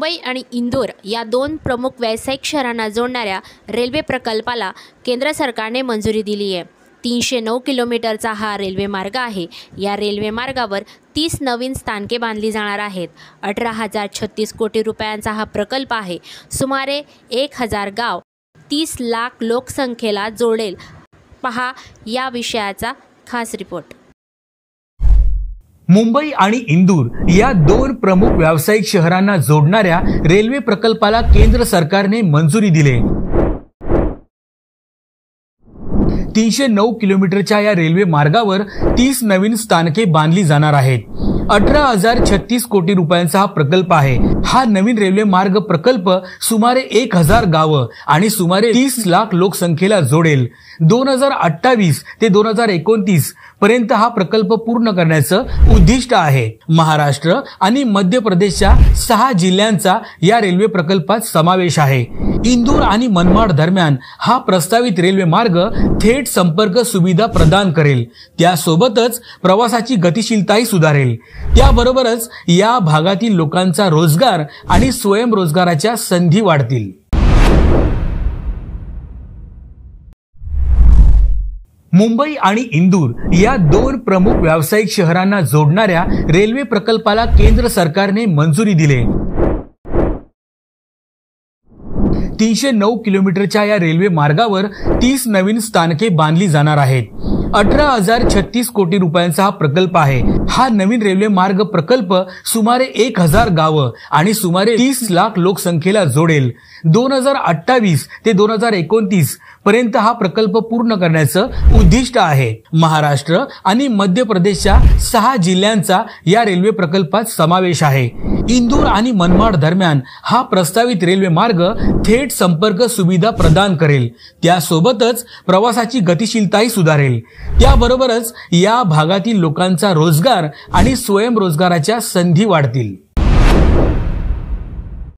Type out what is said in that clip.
मुंबई आणि इंदोर या दोन प्रमुख व्यावसायिक शहरांना जोडणाऱ्या रेल्वे प्रकल्पाला केंद्र सरकारने मंजुरी दिली आहे। 309 किलोमीटरचा हा रेल्वे मार्ग आहे। या रेल्वे मार्गावर 30 नवीन स्थानके बांधली जाणार आहेत। 18,036 कोटी रुपयांचा हा प्रकल्प आहे। सुमारे 1000 गाव 30 लाख लोकसंख्येला जोडेल। पहा या विषयाचा खास रिपोर्ट। मुंबई आणि इंदूर या दोन प्रमुख व्यावसायिक शहरांना जोडणाऱ्या रेल्वे प्रकल्पाला केंद्र सरकारने मंजुरी दिली। 309 किलोमीटरच्या या रेल्वे मार्गावर 30 नवीन स्थानके बांधली जाणार आहेत। 18,036 कोटी रुपयांचा हा प्रकल्प आहे। हा नवीन रेल्वे मार्ग प्रकल्प सुमारे 1000 गावं आणि सुमारे 30 लाख लोकसंख्येला जोडेल। 2028 ते 2029 पर्यंत हा प्रकल्प पूर्ण करण्याचं उद्दिष्ट आहे। महाराष्ट्र आणि मध्य प्रदेशच्या 6 जिल्ह्यांचा या रेल्वे प्रकल्पात समावेश आहे। इंदूर आणि मनमाड दरम्यान हा प्रस्तावित रेल्वे मार्ग थेट संपर्क सुविधा प्रदान करेल। त्यासोबतच प्रवासाची गतिशीलताही सुधारेल। त्याबरोबरच या भागातील लोकांचा रोजगार आणि स्वयंरोजगाराच्या संधी वाढतील। मुंबई आणि इंदूर या दोन प्रमुख व्यावसायिक शहरांना जोडणाऱ्या रेल्वे प्रकल्पाला केंद्र सरकारने मंजुरी दिली। 309 किलोमीटरच्या या रेल्वे मार्गावर 30 नवीन स्थानके बांधली जाणार आहेत। 18,036 कोटी रुपयांचा हा प्रकल्प आहे। हा नवीन रेल्वे मार्ग प्रकल्प सुमारे 1000 गावं आणि सुमारे 30 लाख लोकसंख्येला जोडेल। 2028 ते 2029 पर्यंत हा प्रकल्प पूर्ण करण्याचं उद्दिष्ट आहे। महाराष्ट्र आणि मध्य प्रदेशच्या 6 जिल्ह्यांचा या रेल्वे प्रकल्पात समावेश आहे। इंदूर आणि मनमाड दरम्यान हा प्रस्तावित रेल्वे मार्ग थेट संपर्क सुविधा प्रदान करेल। त्यासोबतच प्रवासाची गतिशीलताही सुधारेल। त्याबरोबरच या भागातील लोकांचा रोजगार आणि स्वयंरोजगाराच्या संधी वाढतील।